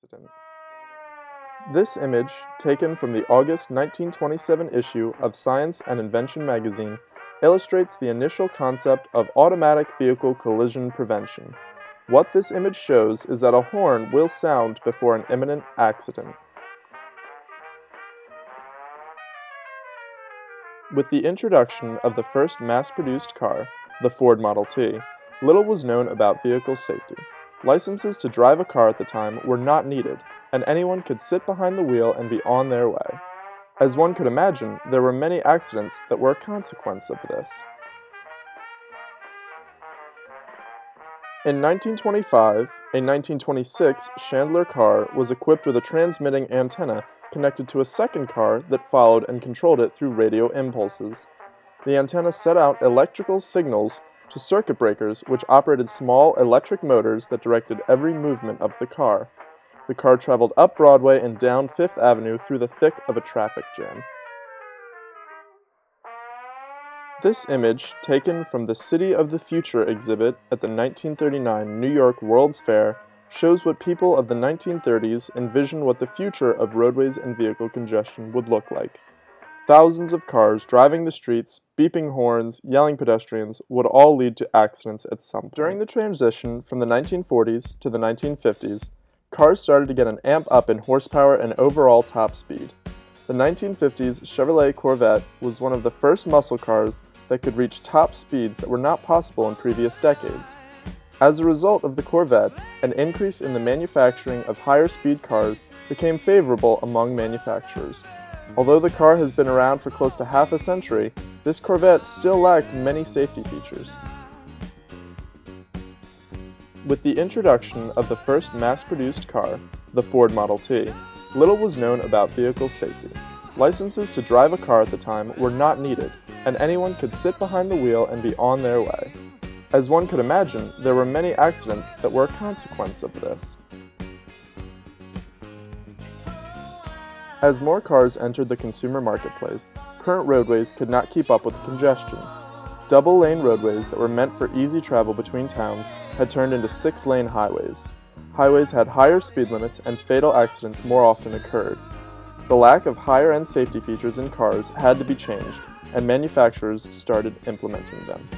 accident. This image, taken from the August 1927 issue of Science and Invention magazine, illustrates the initial concept of automatic vehicle collision prevention. What this image shows is that a horn will sound before an imminent accident. With the introduction of the first mass-produced car, the Ford Model T, little was known about vehicle safety. Licenses to drive a car at the time were not needed, and anyone could sit behind the wheel and be on their way. As one could imagine, there were many accidents that were a consequence of this. In 1925, a 1926 Chandler car was equipped with a transmitting antenna connected to a second car that followed and controlled it through radio impulses. The antenna set out electrical signals to circuit breakers which operated small electric motors that directed every movement of the car. The car traveled up Broadway and down Fifth Avenue through the thick of a traffic jam. This image, taken from the City of the Future exhibit at the 1939 New York World's Fair, shows what people of the 1930s envisioned what the future of roadways and vehicle congestion would look like. Thousands of cars driving the streets, beeping horns, yelling pedestrians would all lead to accidents at some point. During the transition from the 1940s to the 1950s, cars started to get an amp up in horsepower and overall top speed. The 1950s Chevrolet Corvette was one of the first muscle cars that could reach top speeds that were not possible in previous decades. As a result of the Corvette, an increase in the manufacturing of higher speed cars became favorable among manufacturers. Although the car has been around for close to half a century, this Corvette still lacked many safety features. With the introduction of the first mass-produced car, the Ford Model T, little was known about vehicle safety. Licenses to drive a car at the time were not needed, and anyone could sit behind the wheel and be on their way. As one could imagine, there were many accidents that were a consequence of this. As more cars entered the consumer marketplace, current roadways could not keep up with the congestion. Double-lane roadways that were meant for easy travel between towns had turned into 6-lane highways. Highways had higher speed limits and fatal accidents more often occurred. The lack of higher-end safety features in cars had to be changed, and manufacturers started implementing them.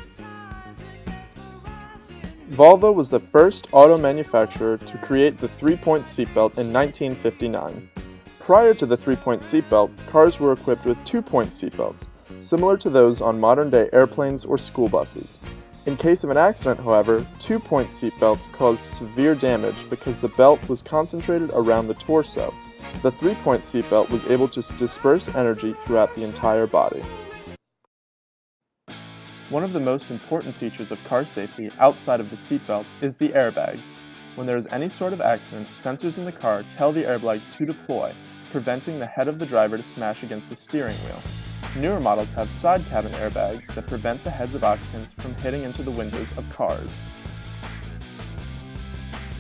Volvo was the first auto manufacturer to create the 3-point seatbelt in 1959. Prior to the 3-point seatbelt, cars were equipped with 2-point seatbelts, similar to those on modern-day airplanes or school buses. In case of an accident, however, 2-point seatbelts caused severe damage because the belt was concentrated around the torso. The 3-point seatbelt was able to disperse energy throughout the entire body. One of the most important features of car safety outside of the seatbelt is the airbag. When there is any sort of accident, sensors in the car tell the airbag to deploy, preventing the head of the driver to smash against the steering wheel. Newer models have side cabin airbags that prevent the heads of occupants from hitting into the windows of cars.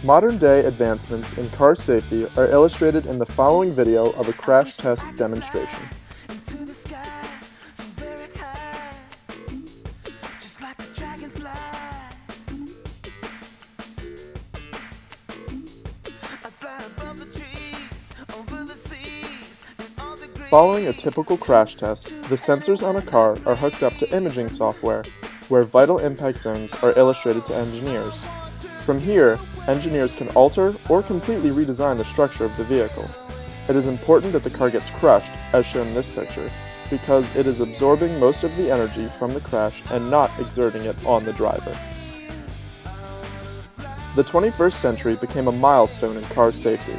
Modern-day advancements in car safety are illustrated in the following video of a crash test demonstration. Following a typical crash test, the sensors on a car are hooked up to imaging software, where vital impact zones are illustrated to engineers. From here, engineers can alter or completely redesign the structure of the vehicle. It is important that the car gets crushed, as shown in this picture, because it is absorbing most of the energy from the crash and not exerting it on the driver. The 21st century became a milestone in car safety.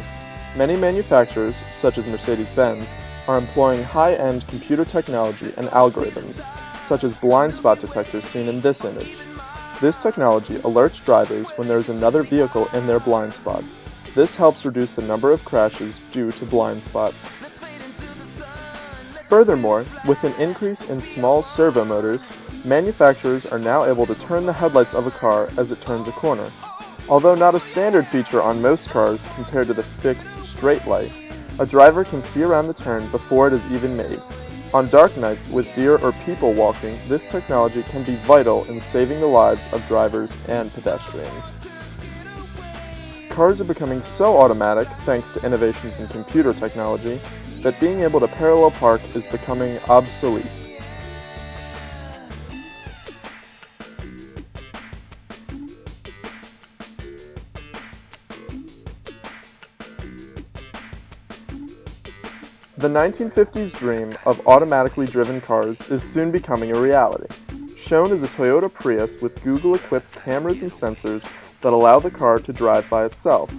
Many manufacturers, such as Mercedes-Benz, are employing high-end computer technology and algorithms, such as blind spot detectors seen in this image. This technology alerts drivers when there is another vehicle in their blind spot. This helps reduce the number of crashes due to blind spots. Furthermore, with an increase in small servo motors, manufacturers are now able to turn the headlights of a car as it turns a corner. Although not a standard feature on most cars compared to the fixed straight light, a driver can see around the turn before it is even made. On dark nights with deer or people walking, this technology can be vital in saving the lives of drivers and pedestrians. Cars are becoming so automatic, thanks to innovations in computer technology, that being able to parallel park is becoming obsolete. The 1950s dream of automatically driven cars is soon becoming a reality. Shown is a Toyota Prius with Google-equipped cameras and sensors that allow the car to drive by itself.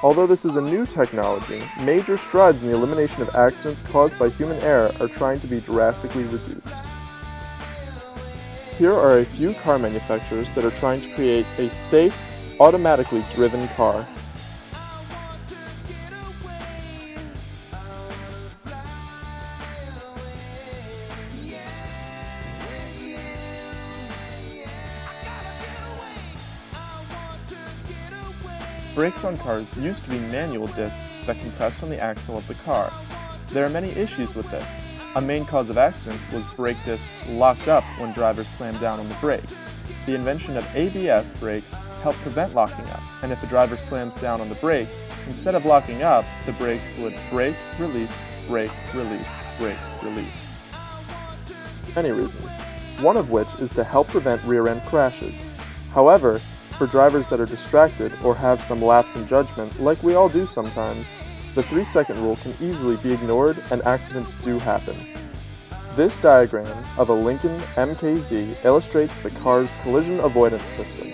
Although this is a new technology, major strides in the elimination of accidents caused by human error are trying to be drastically reduced. Here are a few car manufacturers that are trying to create a safe, automatically driven car. Brakes on cars used to be manual discs that compressed on the axle of the car. There are many issues with this. A main cause of accidents was brake discs locked up when drivers slammed down on the brake. The invention of ABS brakes helped prevent locking up, and if the driver slams down on the brakes, instead of locking up, the brakes would brake, release, brake, release, brake, release. Many reasons, one of which is to help prevent rear-end crashes. However, for drivers that are distracted or have some lapse in judgment, like we all do sometimes, the 3-second rule can easily be ignored and accidents do happen. This diagram of a Lincoln MKZ illustrates the car's collision avoidance system.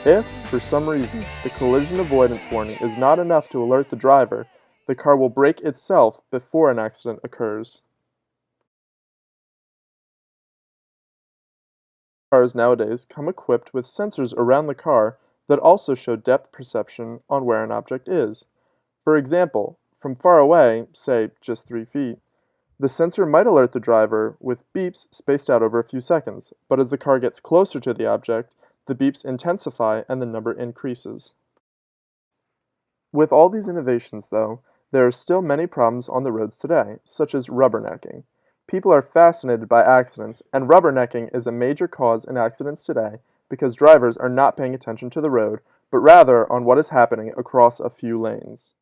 If, for some reason, the collision avoidance warning is not enough to alert the driver, the car will brake itself before an accident occurs. Cars nowadays come equipped with sensors around the car that also show depth perception on where an object is. For example, from far away, say just 3 feet, the sensor might alert the driver with beeps spaced out over a few seconds, but as the car gets closer to the object, the beeps intensify and the number increases. With all these innovations, though, there are still many problems on the roads today, such as rubbernecking. People are fascinated by accidents, and rubbernecking is a major cause in accidents today because drivers are not paying attention to the road, but rather on what is happening across a few lanes.